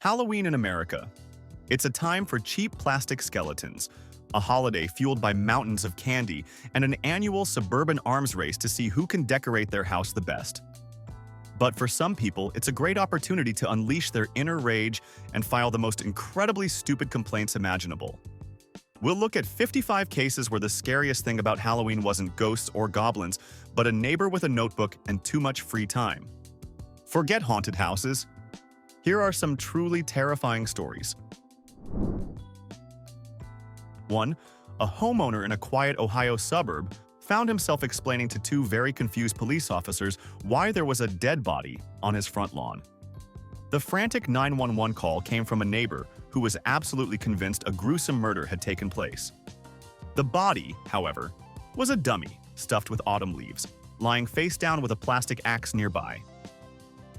Halloween in America. It's a time for cheap plastic skeletons, a holiday fueled by mountains of candy, and an annual suburban arms race to see who can decorate their house the best. But for some people, it's a great opportunity to unleash their inner rage and file the most incredibly stupid complaints imaginable. We'll look at 55 cases where the scariest thing about Halloween wasn't ghosts or goblins, but a neighbor with a notebook and too much free time. Forget haunted houses. Here are some truly terrifying stories. 1. A homeowner in a quiet Ohio suburb found himself explaining to two very confused police officers why there was a dead body on his front lawn. The frantic 911 call came from a neighbor who was absolutely convinced a gruesome murder had taken place. The body, however, was a dummy stuffed with autumn leaves, lying face down with a plastic axe nearby.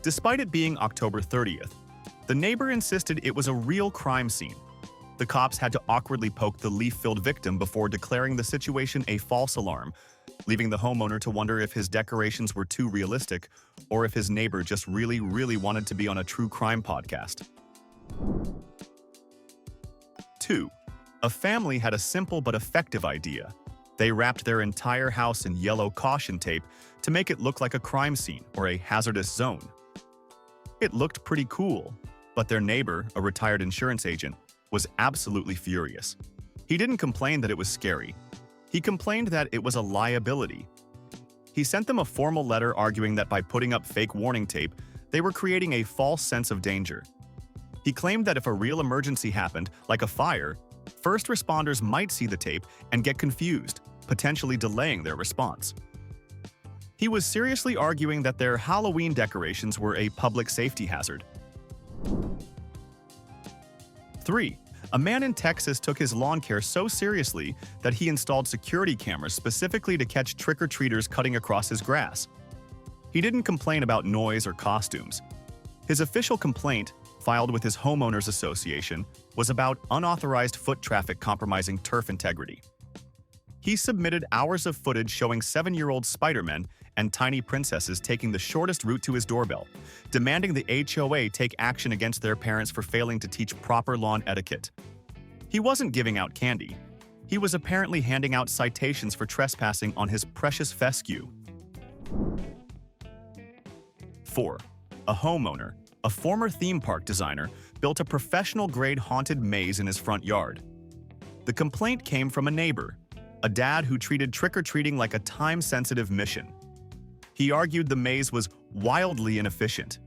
Despite it being October 30th, the neighbor insisted it was a real crime scene. The cops had to awkwardly poke the leaf-filled victim before declaring the situation a false alarm, leaving the homeowner to wonder if his decorations were too realistic or if his neighbor just really wanted to be on a true crime podcast. 2. A family had a simple but effective idea. They wrapped their entire house in yellow caution tape to make it look like a crime scene or a hazardous zone. It looked pretty cool, but their neighbor, a retired insurance agent, was absolutely furious. He didn't complain that it was scary. He complained that it was a liability. He sent them a formal letter arguing that by putting up fake warning tape, they were creating a false sense of danger. He claimed that if a real emergency happened, like a fire, first responders might see the tape and get confused, potentially delaying their response. He was seriously arguing that their Halloween decorations were a public safety hazard. 3. A man in Texas took his lawn care so seriously that he installed security cameras specifically to catch trick-or-treaters cutting across his grass. He didn't complain about noise or costumes. His official complaint, filed with his homeowners association, was about unauthorized foot traffic compromising turf integrity. He submitted hours of footage showing 7-year-old Spider-Men and tiny princesses taking the shortest route to his doorbell, demanding the HOA take action against their parents for failing to teach proper lawn etiquette. He wasn't giving out candy. He was apparently handing out citations for trespassing on his precious fescue. 4. A homeowner, a former theme park designer, built a professional-grade haunted maze in his front yard. The complaint came from a neighbor, a dad who treated trick-or-treating like a time-sensitive mission. He argued the maze was wildly inefficient.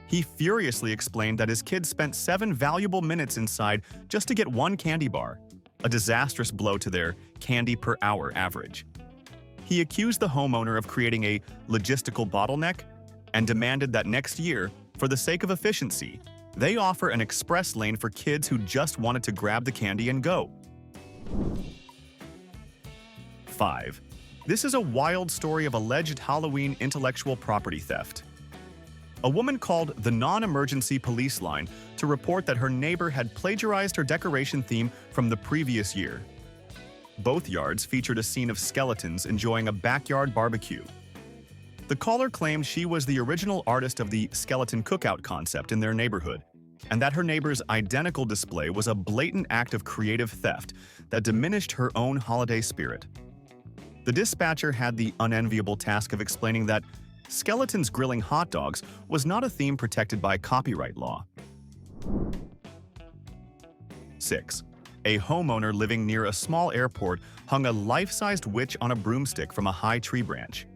He furiously explained that his kids spent 7 valuable minutes inside just to get one candy bar, a disastrous blow to their candy-per-hour average. He accused the homeowner of creating a logistical bottleneck and demanded that next year, for the sake of efficiency, they offer an express lane for kids who just wanted to grab the candy and go. 5. This is a wild story of alleged Halloween intellectual property theft. A woman called the non-emergency police line to report that her neighbor had plagiarized her decoration theme from the previous year. Both yards featured a scene of skeletons enjoying a backyard barbecue. The caller claimed she was the original artist of the skeleton cookout concept in their neighborhood, and that her neighbor's identical display was a blatant act of creative theft that diminished her own holiday spirit. The dispatcher had the unenviable task of explaining that skeletons grilling hot dogs was not a theme protected by copyright law. 6. A homeowner living near a small airport hung a life-sized witch on a broomstick from a high tree branch.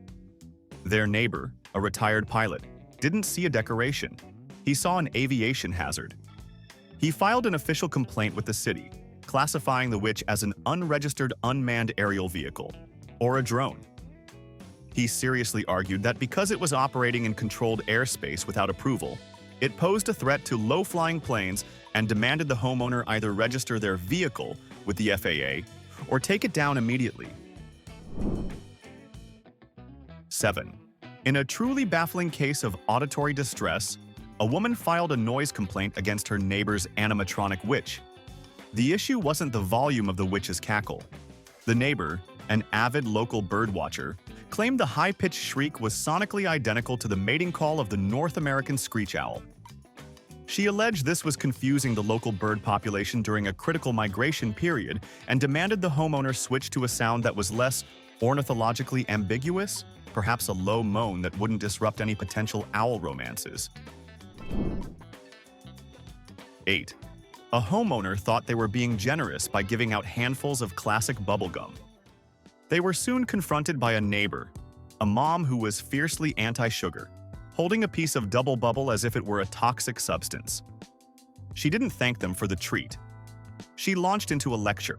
Their neighbor, a retired pilot, didn't see a decoration. He saw an aviation hazard. He filed an official complaint with the city, classifying the witch as an unregistered unmanned aerial vehicle, or a drone. He seriously argued that because it was operating in controlled airspace without approval, it posed a threat to low-flying planes and demanded the homeowner either register their vehicle with the FAA or take it down immediately. 7. In a truly baffling case of auditory distress, a woman filed a noise complaint against her neighbor's animatronic witch. The issue wasn't the volume of the witch's cackle. The neighbor, an avid local birdwatcher, claimed the high-pitched shriek was sonically identical to the mating call of the North American screech owl. She alleged this was confusing the local bird population during a critical migration period and demanded the homeowner switch to a sound that was less ornithologically ambiguous, perhaps a low moan that wouldn't disrupt any potential owl romances. 8. A homeowner thought they were being generous by giving out handfuls of classic bubblegum. They were soon confronted by a neighbor, a mom who was fiercely anti-sugar, holding a piece of double bubble as if it were a toxic substance. She didn't thank them for the treat. She launched into a lecture.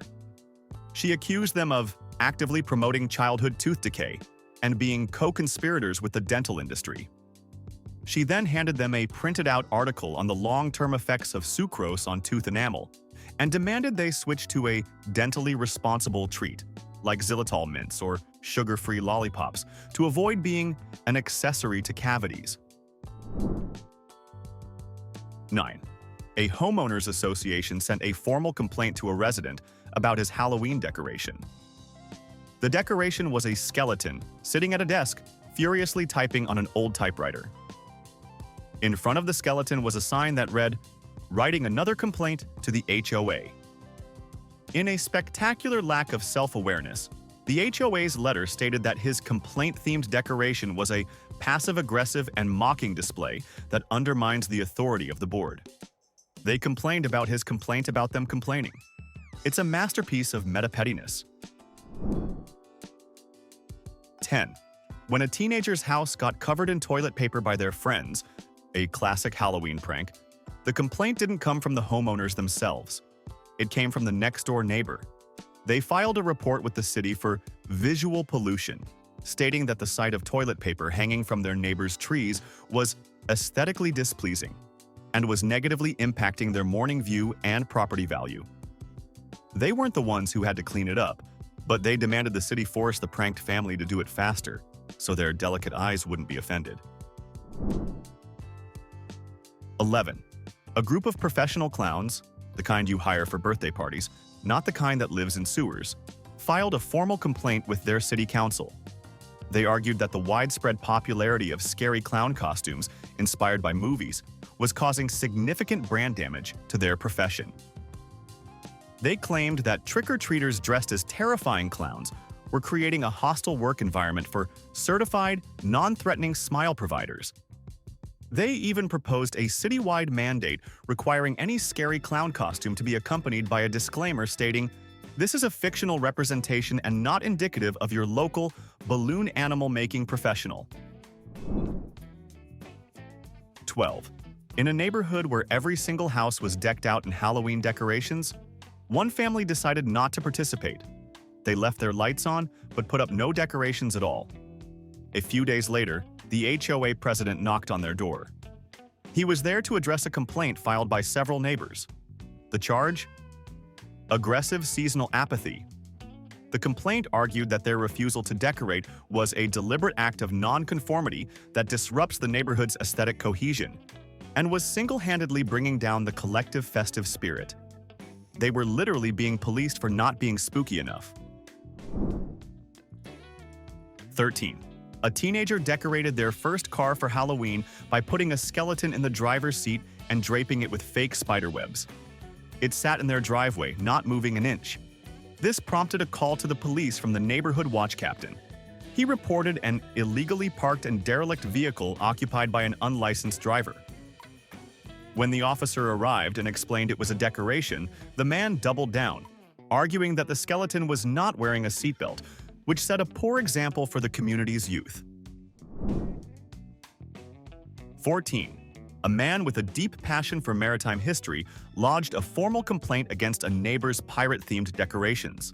She accused them of actively promoting childhood tooth decay and being co-conspirators with the dental industry. She then handed them a printed-out article on the long-term effects of sucrose on tooth enamel and demanded they switch to a dentally responsible treat, like xylitol mints or sugar-free lollipops, to avoid being an accessory to cavities. 9. A homeowners association sent a formal complaint to a resident about his Halloween decoration. The decoration was a skeleton sitting at a desk, furiously typing on an old typewriter. In front of the skeleton was a sign that read, "Writing another complaint to the HOA." In a spectacular lack of self-awareness, the HOA's letter stated that his complaint-themed decoration was a passive-aggressive and mocking display that undermines the authority of the board. They complained about his complaint about them complaining. It's a masterpiece of meta-pettiness. 10. When a teenager's house got covered in toilet paper by their friends, a classic Halloween prank, the complaint didn't come from the homeowners themselves. It came from the next-door neighbor. They filed a report with the city for visual pollution, stating that the sight of toilet paper hanging from their neighbor's trees was aesthetically displeasing and was negatively impacting their morning view and property value. They weren't the ones who had to clean it up, but they demanded the city force the pranked family to do it faster, so their delicate eyes wouldn't be offended. 11. A group of professional clowns, the kind you hire for birthday parties, not the kind that lives in sewers, filed a formal complaint with their city council. They argued that the widespread popularity of scary clown costumes, inspired by movies, was causing significant brand damage to their profession. They claimed that trick-or-treaters dressed as terrifying clowns were creating a hostile work environment for certified, non-threatening smile providers. They even proposed a citywide mandate requiring any scary clown costume to be accompanied by a disclaimer stating, "This is a fictional representation and not indicative of your local balloon animal-making professional." 12. In a neighborhood where every single house was decked out in Halloween decorations, one family decided not to participate. They left their lights on, but put up no decorations at all. A few days later, the HOA president knocked on their door. He was there to address a complaint filed by several neighbors. The charge? Aggressive seasonal apathy. The complaint argued that their refusal to decorate was a deliberate act of nonconformity that disrupts the neighborhood's aesthetic cohesion and was single-handedly bringing down the collective festive spirit. They were literally being policed for not being spooky enough. 13. A teenager decorated their first car for Halloween by putting a skeleton in the driver's seat and draping it with fake spiderwebs. It sat in their driveway, not moving an inch. This prompted a call to the police from the neighborhood watch captain. He reported an illegally parked and derelict vehicle occupied by an unlicensed driver. When the officer arrived and explained it was a decoration, the man doubled down, arguing that the skeleton was not wearing a seatbelt, which set a poor example for the community's youth. 14. A man with a deep passion for maritime history lodged a formal complaint against a neighbor's pirate-themed decorations.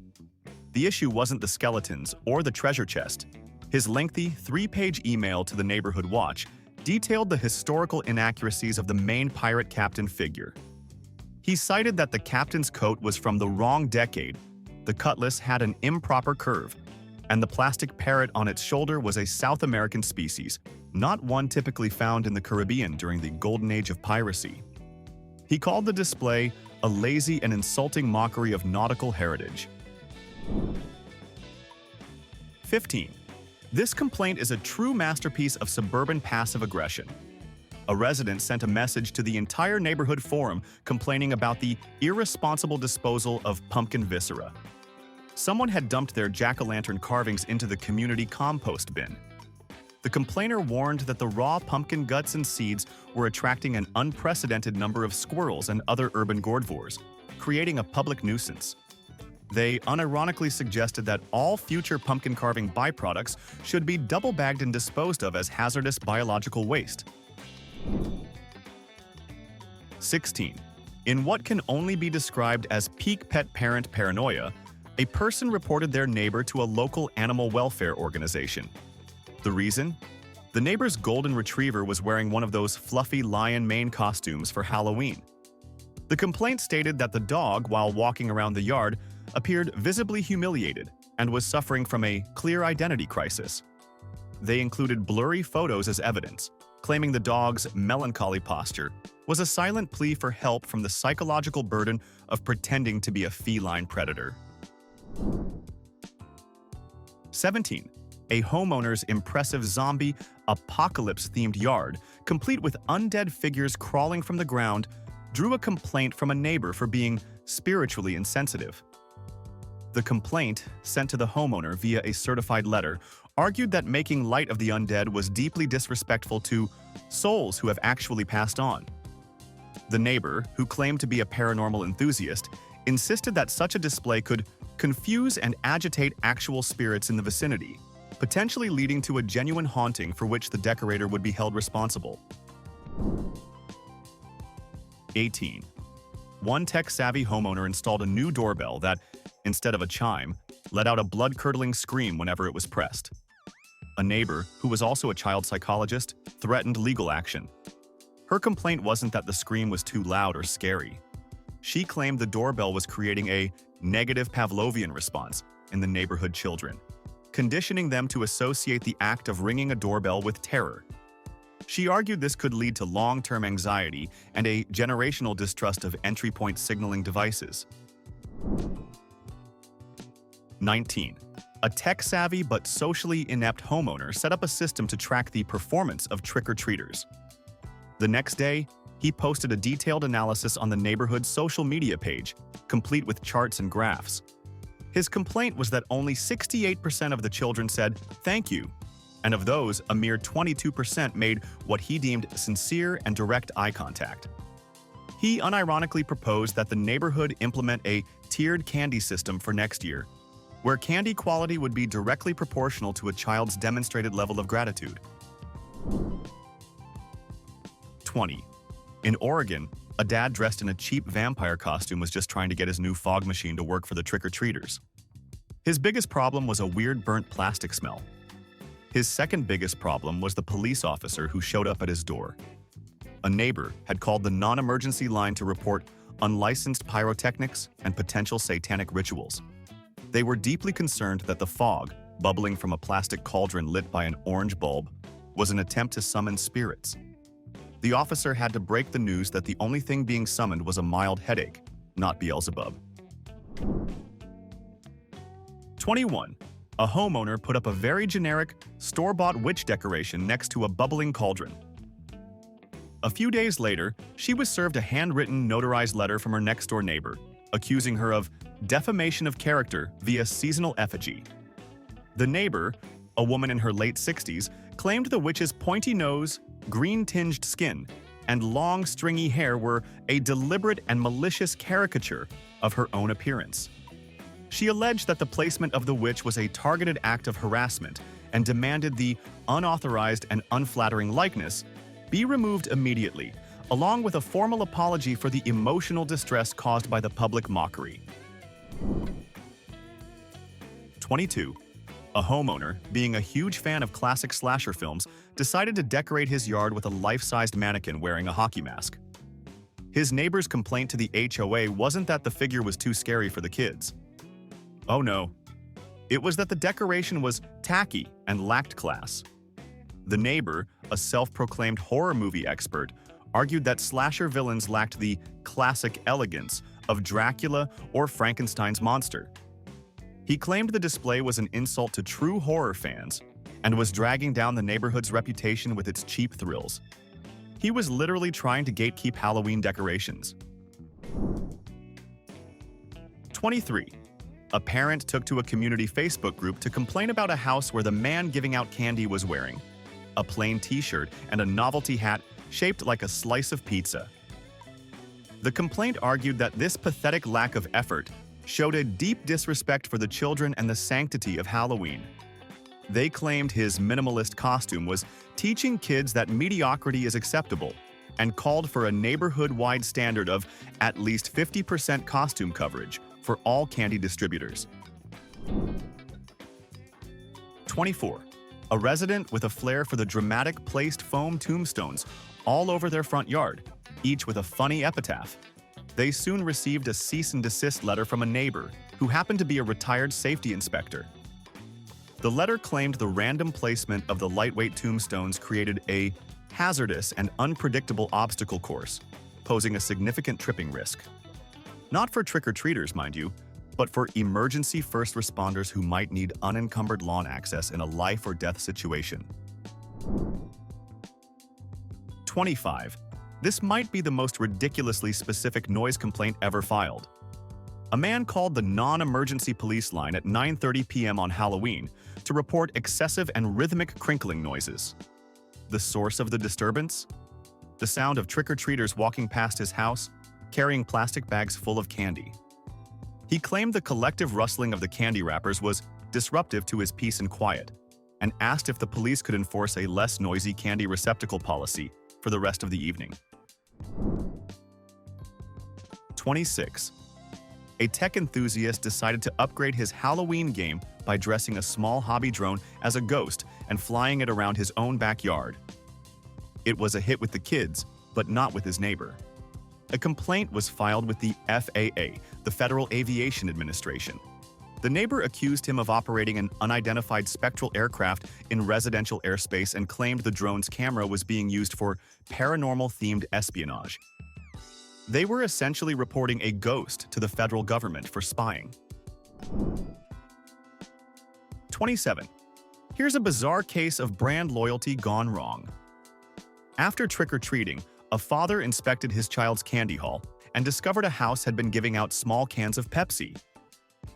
The issue wasn't the skeletons or the treasure chest. His lengthy, 3-page email to the neighborhood watch detailed the historical inaccuracies of the main pirate captain figure. He cited that the captain's coat was from the wrong decade, the cutlass had an improper curve, and the plastic parrot on its shoulder was a South American species, not one typically found in the Caribbean during the golden age of piracy. He called the display a lazy and insulting mockery of nautical heritage. 15. This complaint is a true masterpiece of suburban passive aggression. A resident sent a message to the entire neighborhood forum complaining about the irresponsible disposal of pumpkin viscera. Someone had dumped their jack-o'-lantern carvings into the community compost bin. The complainer warned that the raw pumpkin guts and seeds were attracting an unprecedented number of squirrels and other urban gourdvors, creating a public nuisance. They unironically suggested that all future pumpkin carving byproducts should be double-bagged and disposed of as hazardous biological waste. 16. In what can only be described as peak pet parent paranoia, a person reported their neighbor to a local animal welfare organization. The reason? The neighbor's golden retriever was wearing one of those fluffy lion mane costumes for Halloween. The complaint stated that the dog, while walking around the yard, appeared visibly humiliated and was suffering from a clear identity crisis. They included blurry photos as evidence, claiming the dog's melancholy posture was a silent plea for help from the psychological burden of pretending to be a feline predator. 17. A homeowner's impressive zombie, apocalypse-themed yard, complete with undead figures crawling from the ground, drew a complaint from a neighbor for being spiritually insensitive. The complaint, sent to the homeowner via a certified letter, argued that making light of the undead was deeply disrespectful to souls who have actually passed on. The neighbor, who claimed to be a paranormal enthusiast, insisted that such a display could confuse and agitate actual spirits in the vicinity, potentially leading to a genuine haunting for which the decorator would be held responsible. 18. One tech-savvy homeowner installed a new doorbell that, instead of a chime, let out a blood-curdling scream whenever it was pressed. A neighbor, who was also a child psychologist, threatened legal action. Her complaint wasn't that the scream was too loud or scary. She claimed the doorbell was creating a negative Pavlovian response in the neighborhood children, conditioning them to associate the act of ringing a doorbell with terror. She argued this could lead to long-term anxiety and a generational distrust of entry-point signaling devices. 19. A tech-savvy but socially inept homeowner set up a system to track the performance of trick-or-treaters. The next day, he posted a detailed analysis on the neighborhood's social media page, complete with charts and graphs. His complaint was that only 68% of the children said, "Thank you," and of those, a mere 22% made what he deemed sincere and direct eye contact. He unironically proposed that the neighborhood implement a tiered candy system for next year, where candy quality would be directly proportional to a child's demonstrated level of gratitude. 20. In Oregon, a dad dressed in a cheap vampire costume was just trying to get his new fog machine to work for the trick-or-treaters. His biggest problem was a weird burnt plastic smell. His second biggest problem was the police officer who showed up at his door. A neighbor had called the non-emergency line to report unlicensed pyrotechnics and potential satanic rituals. They were deeply concerned that the fog, bubbling from a plastic cauldron lit by an orange bulb, was an attempt to summon spirits. The officer had to break the news that the only thing being summoned was a mild headache, not Beelzebub. 21. A homeowner put up a very generic, store-bought witch decoration next to a bubbling cauldron. A few days later, she was served a handwritten, notarized letter from her next-door neighbor, accusing her of defamation of character via seasonal effigy. The neighbor, a woman in her late 60s, claimed the witch's pointy nose, green-tinged skin, and long, stringy hair were a deliberate and malicious caricature of her own appearance. She alleged that the placement of the witch was a targeted act of harassment and demanded the unauthorized and unflattering likeness be removed immediately, along with a formal apology for the emotional distress caused by the public mockery. 22. A homeowner, being a huge fan of classic slasher films, decided to decorate his yard with a life-sized mannequin wearing a hockey mask. His neighbor's complaint to the HOA wasn't that the figure was too scary for the kids. Oh no. It was that the decoration was tacky and lacked class. The neighbor, a self-proclaimed horror movie expert, argued that slasher villains lacked the classic elegance of Dracula or Frankenstein's monster. He claimed the display was an insult to true horror fans and was dragging down the neighborhood's reputation with its cheap thrills. He was literally trying to gatekeep Halloween decorations. 23. A parent took to a community Facebook group to complain about a house where the man giving out candy was wearing a plain t-shirt and a novelty hat shaped like a slice of pizza. The complaint argued that this pathetic lack of effort showed a deep disrespect for the children and the sanctity of Halloween. They claimed his minimalist costume was teaching kids that mediocrity is acceptable and called for a neighborhood-wide standard of at least 50% costume coverage for all candy distributors. 24. A resident with a flair for the dramatic placed foam tombstones all over their front yard, each with a funny epitaph. They soon received a cease and desist letter from a neighbor who happened to be a retired safety inspector. The letter claimed the random placement of the lightweight tombstones created a hazardous and unpredictable obstacle course, posing a significant tripping risk. Not for trick-or-treaters, mind you, but for emergency first responders who might need unencumbered lawn access in a life-or-death situation. 25. This might be the most ridiculously specific noise complaint ever filed. A man called the non-emergency police line at 9:30 p.m. on Halloween to report excessive and rhythmic crinkling noises. The source of the disturbance? The sound of trick-or-treaters walking past his house, carrying plastic bags full of candy. He claimed the collective rustling of the candy wrappers was disruptive to his peace and quiet, and asked if the police could enforce a less noisy candy receptacle policy for the rest of the evening. 26. A tech enthusiast decided to upgrade his Halloween game by dressing a small hobby drone as a ghost and flying it around his own backyard. It was a hit with the kids, but not with his neighbor. A complaint was filed with the FAA, the Federal Aviation Administration. The neighbor accused him of operating an unidentified spectral aircraft in residential airspace and claimed the drone's camera was being used for paranormal-themed espionage. They were essentially reporting a ghost to the federal government for spying. 27. Here's a bizarre case of brand loyalty gone wrong. After trick-or-treating, a father inspected his child's candy haul and discovered a house had been giving out small cans of Pepsi.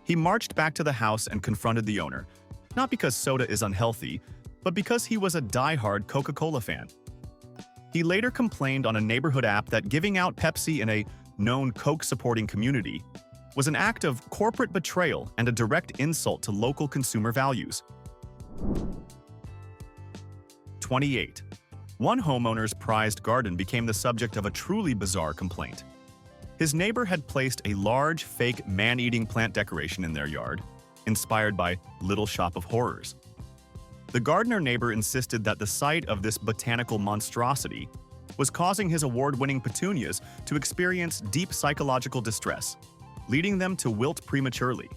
He marched back to the house and confronted the owner, not because soda is unhealthy, but because he was a die-hard Coca-Cola fan. He later complained on a neighborhood app that giving out Pepsi in a known Coke-supporting community was an act of corporate betrayal and a direct insult to local consumer values. 28. One homeowner's prized garden became the subject of a truly bizarre complaint. His neighbor had placed a large, fake man-eating plant decoration in their yard, inspired by Little Shop of Horrors. The gardener neighbor insisted that the sight of this botanical monstrosity was causing his award-winning petunias to experience deep psychological distress, leading them to wilt prematurely.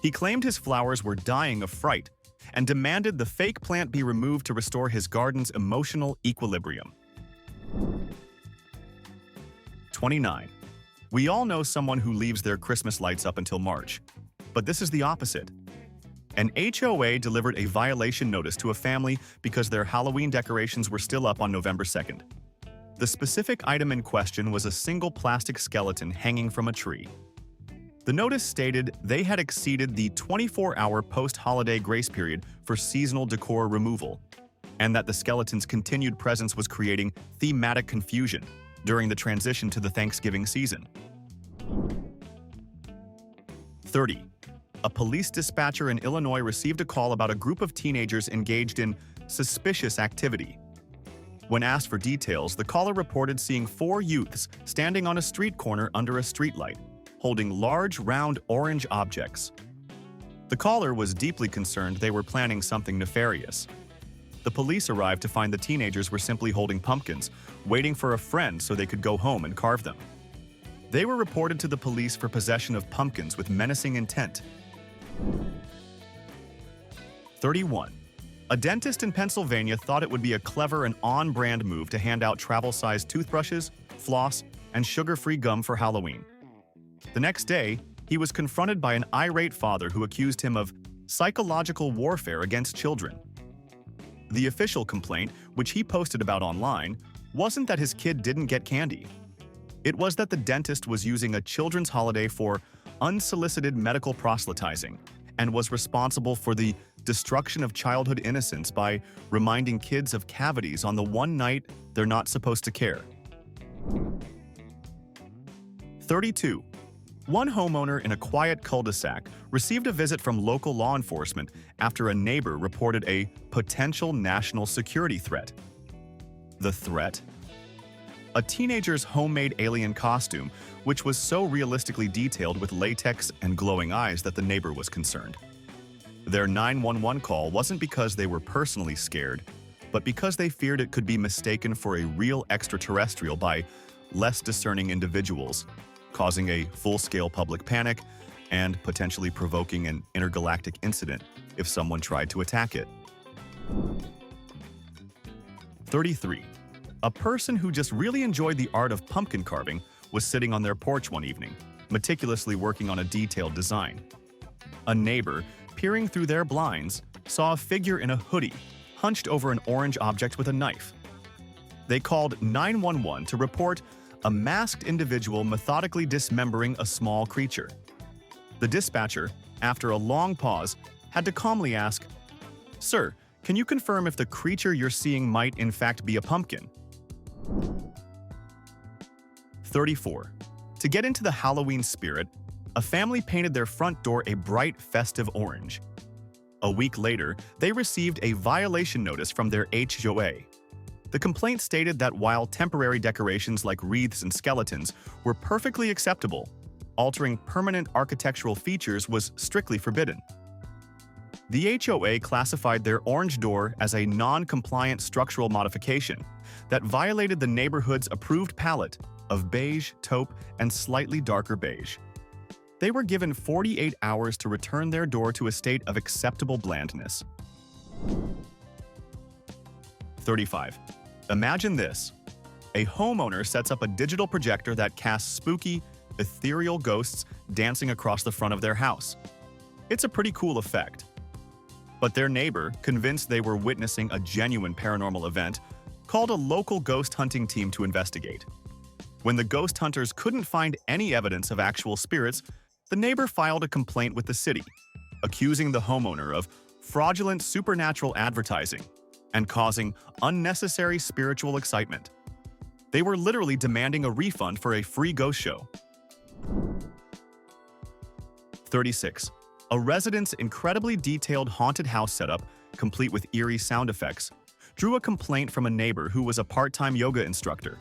He claimed his flowers were dying of fright and demanded the fake plant be removed to restore his garden's emotional equilibrium. 29. We all know someone who leaves their Christmas lights up until March, but this is the opposite. An HOA delivered a violation notice to a family because their Halloween decorations were still up on November 2nd. The specific item in question was a single plastic skeleton hanging from a tree. The notice stated they had exceeded the 24-hour post-holiday grace period for seasonal decor removal, and that the skeleton's continued presence was creating thematic confusion during the transition to the Thanksgiving season. 30. A police dispatcher in Illinois received a call about a group of teenagers engaged in suspicious activity. When asked for details, the caller reported seeing 4 youths standing on a street corner under a streetlight, holding large, round, orange objects. The caller was deeply concerned they were planning something nefarious. The police arrived to find the teenagers were simply holding pumpkins, waiting for a friend so they could go home and carve them. They were reported to the police for possession of pumpkins with menacing intent. 31. A dentist in Pennsylvania thought it would be a clever and on-brand move to hand out travel-sized toothbrushes, floss, and sugar-free gum for Halloween. The next day, he was confronted by an irate father who accused him of psychological warfare against children. The official complaint, which he posted about online, wasn't that his kid didn't get candy. It was that the dentist was using a children's holiday for unsolicited medical proselytizing and was responsible for the destruction of childhood innocence by reminding kids of cavities on the one night they're not supposed to care. 32. One homeowner in a quiet cul-de-sac received a visit from local law enforcement after a neighbor reported a potential national security threat. The threat? A teenager's homemade alien costume, which was so realistically detailed with latex and glowing eyes that the neighbor was concerned. Their 911 call wasn't because they were personally scared, but because they feared it could be mistaken for a real extraterrestrial by less discerning individuals, causing a full-scale public panic and potentially provoking an intergalactic incident if someone tried to attack it. 33. A person who just really enjoyed the art of pumpkin carving was sitting on their porch one evening, meticulously working on a detailed design. A neighbor, peering through their blinds, saw a figure in a hoodie, hunched over an orange object with a knife. They called 911 to report a masked individual methodically dismembering a small creature. The dispatcher, after a long pause, had to calmly ask, "Sir, can you confirm if the creature you're seeing might in fact be a pumpkin?" 34. To get into the Halloween spirit, a family painted their front door a bright, festive orange. A week later, they received a violation notice from their HOA. The complaint stated that while temporary decorations like wreaths and skeletons were perfectly acceptable, altering permanent architectural features was strictly forbidden. The HOA classified their orange door as a non-compliant structural modification that violated the neighborhood's approved palette of beige, taupe, and slightly darker beige. They were given 48 hours to return their door to a state of acceptable blandness. 35. Imagine this. A homeowner sets up a digital projector that casts spooky, ethereal ghosts dancing across the front of their house. It's a pretty cool effect. But their neighbor, convinced they were witnessing a genuine paranormal event, called a local ghost hunting team to investigate. When the ghost hunters couldn't find any evidence of actual spirits, the neighbor filed a complaint with the city, accusing the homeowner of fraudulent supernatural advertising and causing unnecessary spiritual excitement. They were literally demanding a refund for a free ghost show. 36. A resident's incredibly detailed haunted house setup, complete with eerie sound effects, drew a complaint from a neighbor who was a part-time yoga instructor.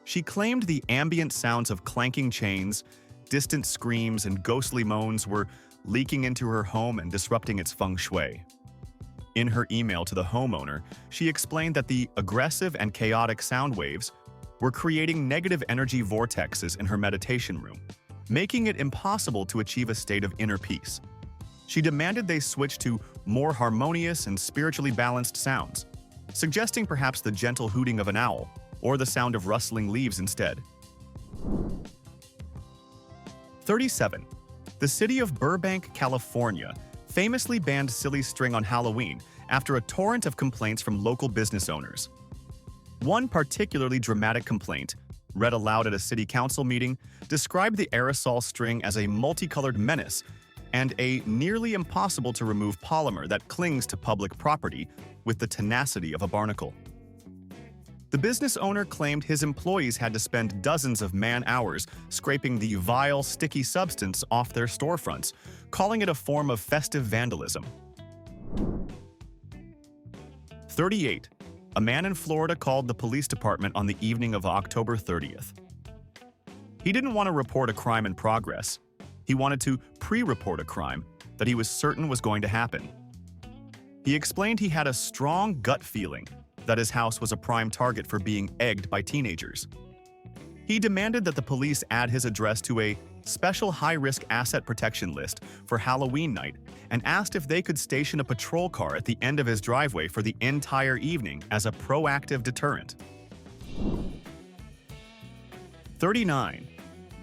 She claimed the ambient sounds of clanking chains, distant screams, and ghostly moans were leaking into her home and disrupting its feng shui. In her email to the homeowner, she explained that the aggressive and chaotic sound waves were creating negative energy vortexes in her meditation room, making it impossible to achieve a state of inner peace. She demanded they switch to more harmonious and spiritually balanced sounds, suggesting perhaps the gentle hooting of an owl or the sound of rustling leaves instead. 37. The city of Burbank, California, famously banned silly string on Halloween after a torrent of complaints from local business owners. One particularly dramatic complaint, read aloud at a city council meeting, described the aerosol string as a multicolored menace and a nearly impossible-to-remove polymer that clings to public property with the tenacity of a barnacle. The business owner claimed his employees had to spend dozens of man-hours scraping the vile, sticky substance off their storefronts, calling it a form of festive vandalism. 38. A man in Florida called the police department on the evening of October 30th. He didn't want to report a crime in progress. He wanted to pre-report a crime that he was certain was going to happen. He explained he had a strong gut feeling that his house was a prime target for being egged by teenagers. He demanded that the police add his address to a special high-risk asset protection list for Halloween night and asked if they could station a patrol car at the end of his driveway for the entire evening as a proactive deterrent. 39.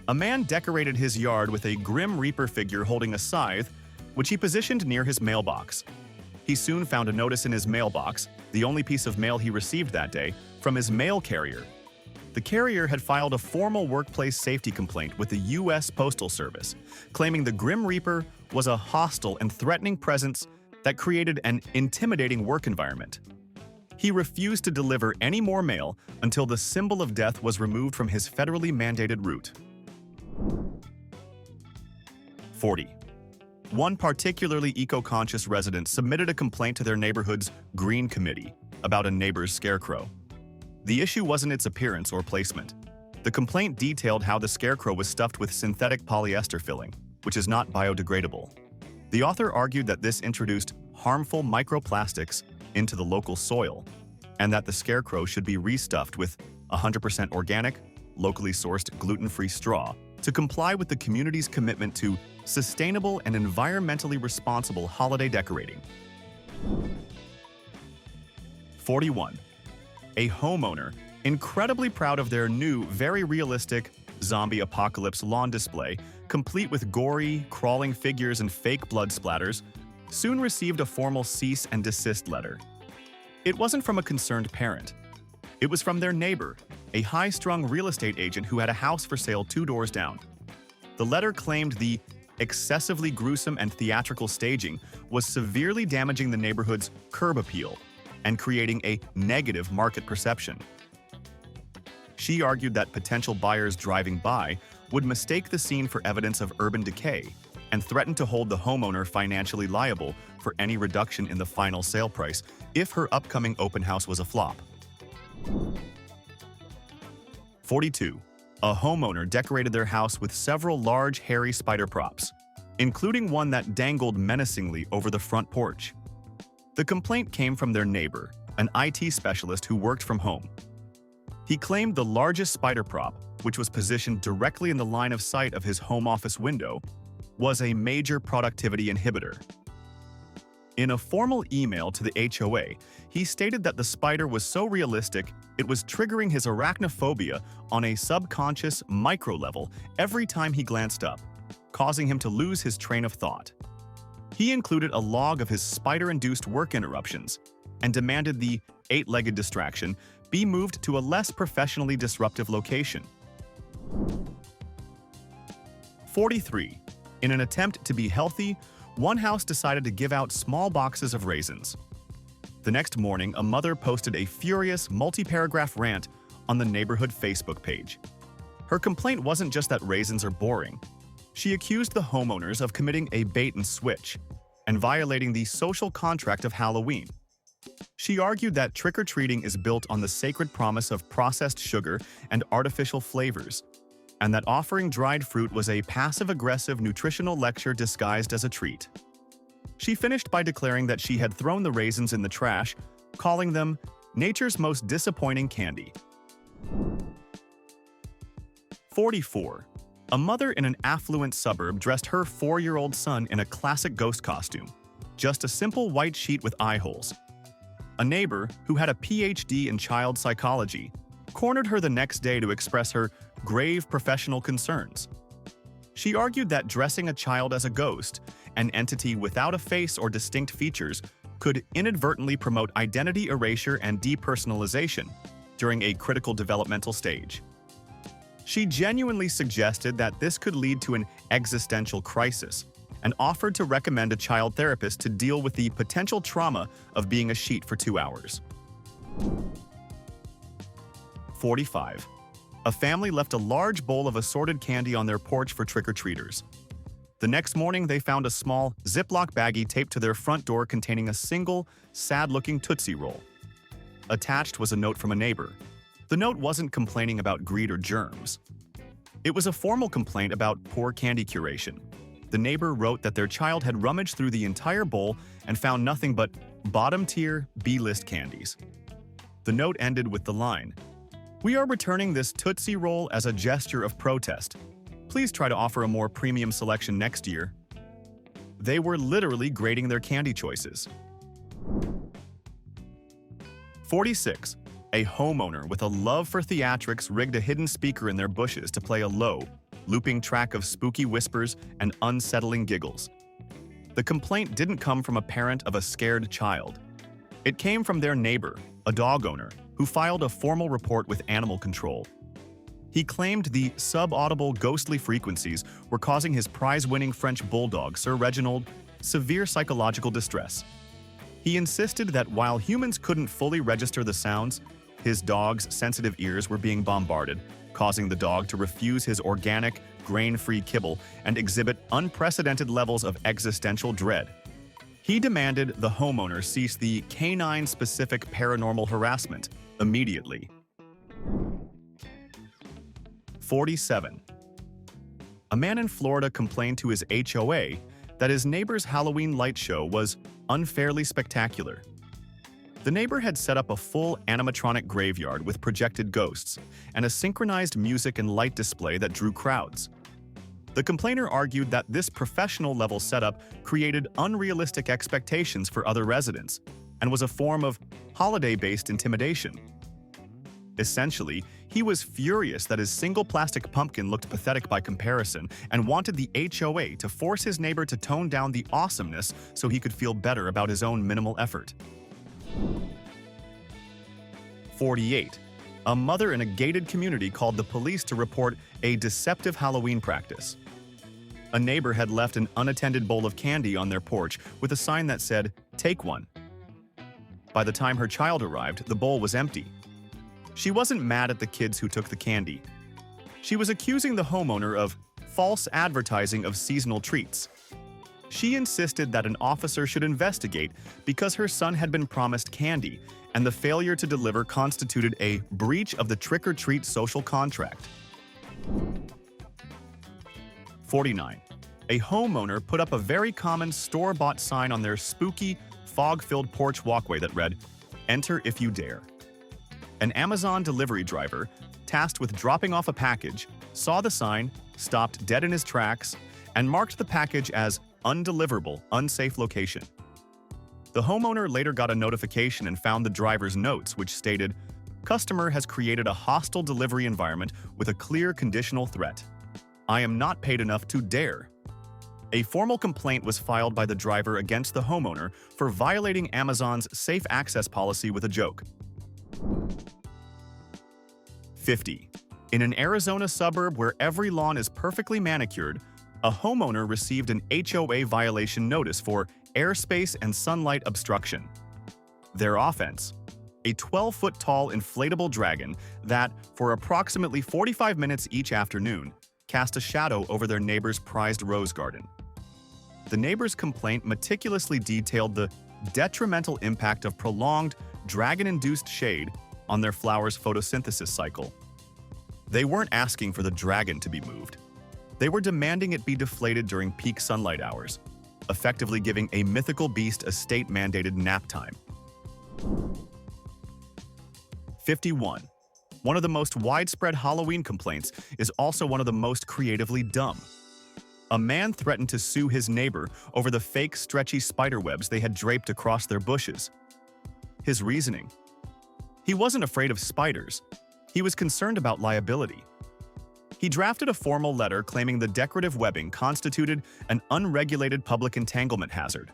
A man decorated his yard with a Grim Reaper figure holding a scythe, which he positioned near his mailbox. He soon found a notice in his mailbox the only piece of mail he received that day, from his mail carrier. The carrier had filed a formal workplace safety complaint with the U.S. Postal Service, claiming the Grim Reaper was a hostile and threatening presence that created an intimidating work environment. He refused to deliver any more mail until the symbol of death was removed from his federally mandated route. 40. One particularly eco-conscious resident submitted a complaint to their neighborhood's Green Committee about a neighbor's scarecrow. The issue wasn't its appearance or placement. The complaint detailed how the scarecrow was stuffed with synthetic polyester filling, which is not biodegradable. The author argued that this introduced harmful microplastics into the local soil, and that the scarecrow should be restuffed with 100% organic, locally sourced gluten-free straw to comply with the community's commitment to sustainable and environmentally responsible holiday decorating. 41. A homeowner, incredibly proud of their new, very realistic zombie apocalypse lawn display, complete with gory, crawling figures and fake blood splatters, soon received a formal cease and desist letter. It wasn't from a concerned parent. It was from their neighbor, a high-strung real estate agent who had a house for sale 2 doors down. The letter claimed the excessively gruesome and theatrical staging was severely damaging the neighborhood's curb appeal and creating a negative market perception. She argued that potential buyers driving by would mistake the scene for evidence of urban decay and threatened to hold the homeowner financially liable for any reduction in the final sale price if her upcoming open house was a flop. 42. A homeowner decorated their house with several large, hairy spider props, including one that dangled menacingly over the front porch. The complaint came from their neighbor, an IT specialist who worked from home. He claimed the largest spider prop, which was positioned directly in the line of sight of his home office window, was a major productivity inhibitor. In a formal email to the HOA, he stated that the spider was so realistic it was triggering his arachnophobia on a subconscious micro level every time he glanced up, causing him to lose his train of thought. He included a log of his spider-induced work interruptions and demanded the 8-legged distraction be moved to a less professionally disruptive location. 43. In an attempt to be healthy, one house decided to give out small boxes of raisins. The next morning, a mother posted a furious, multi-paragraph rant on the neighborhood Facebook page. Her complaint wasn't just that raisins are boring. She accused the homeowners of committing a bait and switch and violating the social contract of Halloween. She argued that trick-or-treating is built on the sacred promise of processed sugar and artificial flavors, and that offering dried fruit was a passive-aggressive nutritional lecture disguised as a treat. She finished by declaring that she had thrown the raisins in the trash, calling them nature's most disappointing candy. 44. A mother in an affluent suburb dressed her 4-year-old son in a classic ghost costume, just a simple white sheet with eye holes. A neighbor, who had a PhD in child psychology, cornered her the next day to express her grave professional concerns. She argued that dressing a child as a ghost, an entity without a face or distinct features, could inadvertently promote identity erasure and depersonalization during a critical developmental stage. She genuinely suggested that this could lead to an existential crisis and offered to recommend a child therapist to deal with the potential trauma of being a sheet for 2 hours. 45. A family left a large bowl of assorted candy on their porch for trick-or-treaters. The next morning, they found a small Ziploc baggie taped to their front door containing a single, sad-looking Tootsie Roll. Attached was a note from a neighbor. The note wasn't complaining about greed or germs. It was a formal complaint about poor candy curation. The neighbor wrote that their child had rummaged through the entire bowl and found nothing but bottom-tier, B-list candies. The note ended with the line, "We are returning this Tootsie Roll as a gesture of protest. Please try to offer a more premium selection next year." They were literally grading their candy choices. 46. A homeowner with a love for theatrics rigged a hidden speaker in their bushes to play a low, looping track of spooky whispers and unsettling giggles. The complaint didn't come from a parent of a scared child. It came from their neighbor, a dog owner, who filed a formal report with animal control. He claimed the subaudible ghostly frequencies were causing his prize-winning French bulldog, Sir Reginald, severe psychological distress. He insisted that while humans couldn't fully register the sounds, his dog's sensitive ears were being bombarded, causing the dog to refuse his organic, grain-free kibble and exhibit unprecedented levels of existential dread. He demanded the homeowner cease the canine-specific paranormal harassment immediately. 47. A man in Florida complained to his HOA that his neighbor's Halloween light show was unfairly spectacular. The neighbor had set up a full animatronic graveyard with projected ghosts and a synchronized music and light display that drew crowds. The complainer argued that this professional-level setup created unrealistic expectations for other residents and was a form of holiday-based intimidation. Essentially, he was furious that his single plastic pumpkin looked pathetic by comparison and wanted the HOA to force his neighbor to tone down the awesomeness so he could feel better about his own minimal effort. 48. A mother in a gated community called the police to report a deceptive Halloween practice. A neighbor had left an unattended bowl of candy on their porch with a sign that said, "Take one." By the time her child arrived, the bowl was empty. She wasn't mad at the kids who took the candy. She was accusing the homeowner of false advertising of seasonal treats. She insisted that an officer should investigate because her son had been promised candy, and the failure to deliver constituted a breach of the trick-or-treat social contract. 49. A homeowner put up a very common store-bought sign on their spooky, fog-filled porch walkway that read, "Enter if you dare." An Amazon delivery driver, tasked with dropping off a package, saw the sign, stopped dead in his tracks, and marked the package as undeliverable, unsafe location. The homeowner later got a notification and found the driver's notes, which stated, "Customer has created a hostile delivery environment with a clear conditional threat. I am not paid enough to dare." A formal complaint was filed by the driver against the homeowner for violating Amazon's safe access policy with a joke. 50. In an Arizona suburb where every lawn is perfectly manicured, a homeowner received an HOA violation notice for airspace and sunlight obstruction. Their offense: a 12-foot-tall inflatable dragon that, for approximately 45 minutes each afternoon, cast a shadow over their neighbor's prized rose garden. The neighbor's complaint meticulously detailed the detrimental impact of prolonged, dragon-induced shade on their flowers' photosynthesis cycle. They weren't asking for the dragon to be moved. They were demanding it be deflated during peak sunlight hours, effectively giving a mythical beast a state-mandated nap time. 51. One of the most widespread Halloween complaints is also one of the most creatively dumb. A man threatened to sue his neighbor over the fake stretchy spiderwebs they had draped across their bushes. His reasoning: he wasn't afraid of spiders. He was concerned about liability. He drafted a formal letter claiming the decorative webbing constituted an unregulated public entanglement hazard.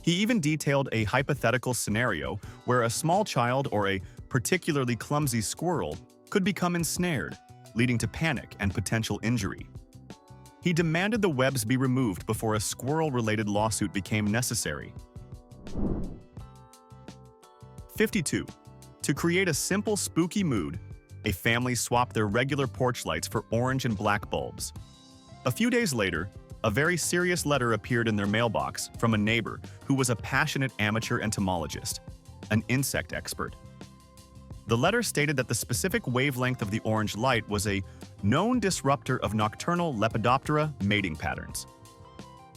He even detailed a hypothetical scenario where a small child or a particularly clumsy squirrel could become ensnared, leading to panic and potential injury. He demanded the webs be removed before a squirrel-related lawsuit became necessary. 52. To create a simple, spooky mood, a family swapped their regular porch lights for orange and black bulbs. A few days later, a very serious letter appeared in their mailbox from a neighbor who was a passionate amateur entomologist, an insect expert. The letter stated that the specific wavelength of the orange light was a known disruptor of nocturnal Lepidoptera mating patterns.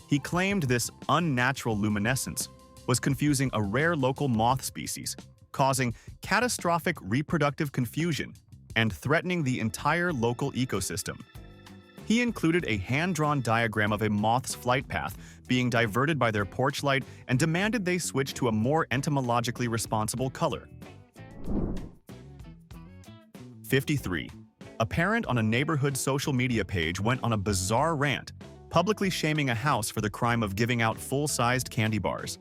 He claimed this unnatural luminescence was confusing a rare local moth species, causing catastrophic reproductive confusion and threatening the entire local ecosystem. He included a hand-drawn diagram of a moth's flight path being diverted by their porch light and demanded they switch to a more entomologically responsible color. 53. A parent on a neighborhood social media page went on a bizarre rant, publicly shaming a house for the crime of giving out full-sized candy bars.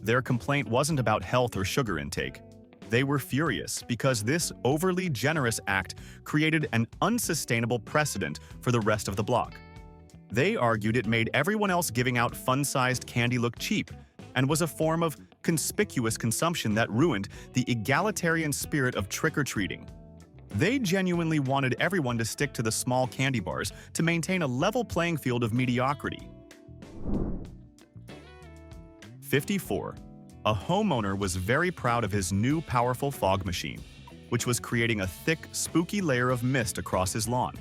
Their complaint wasn't about health or sugar intake. They were furious because this overly generous act created an unsustainable precedent for the rest of the block. They argued it made everyone else giving out fun-sized candy look cheap and was a form of conspicuous consumption that ruined the egalitarian spirit of trick-or-treating. They genuinely wanted everyone to stick to the small candy bars to maintain a level playing field of mediocrity. 54. A homeowner was very proud of his new powerful fog machine, which was creating a thick, spooky layer of mist across his lawn.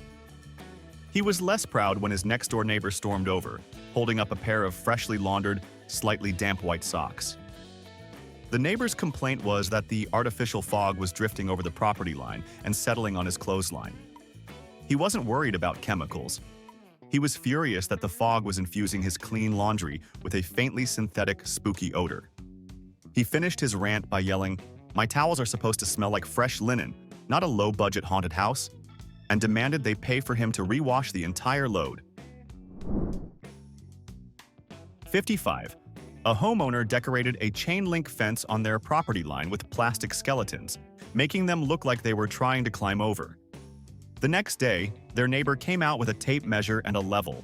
He was less proud when his next-door neighbor stormed over, holding up a pair of freshly laundered, slightly damp white socks. The neighbor's complaint was that the artificial fog was drifting over the property line and settling on his clothesline. He wasn't worried about chemicals. He was furious that the fog was infusing his clean laundry with a faintly synthetic, spooky odor. He finished his rant by yelling, "My towels are supposed to smell like fresh linen, not a low-budget haunted house," and demanded they pay for him to rewash the entire load. 55. A homeowner decorated a chain-link fence on their property line with plastic skeletons, making them look like they were trying to climb over. The next day, their neighbor came out with a tape measure and a level.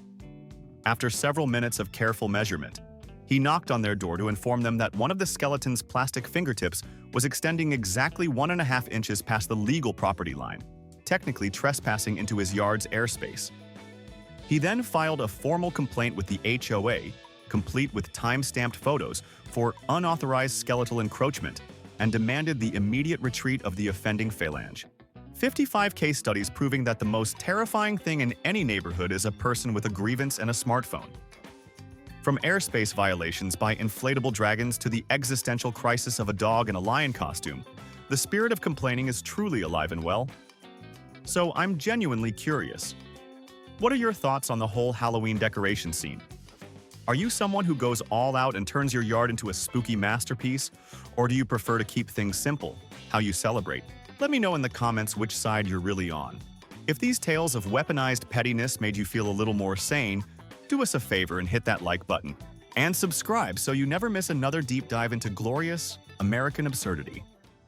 After several minutes of careful measurement, he knocked on their door to inform them that one of the skeleton's plastic fingertips was extending exactly 1.5 inches past the legal property line, technically trespassing into his yard's airspace. He then filed a formal complaint with the HOA, complete with time-stamped photos, for unauthorized skeletal encroachment, and demanded the immediate retreat of the offending phalange. 55 case studies proving that the most terrifying thing in any neighborhood is a person with a grievance and a smartphone. From airspace violations by inflatable dragons to the existential crisis of a dog in a lion costume, the spirit of complaining is truly alive and well. So I'm genuinely curious. What are your thoughts on the whole Halloween decoration scene? Are you someone who goes all out and turns your yard into a spooky masterpiece? Or do you prefer to keep things simple, how you celebrate? Let me know in the comments which side you're really on. If these tales of weaponized pettiness made you feel a little more sane, do us a favor and hit that like button. And subscribe so you never miss another deep dive into glorious American absurdity.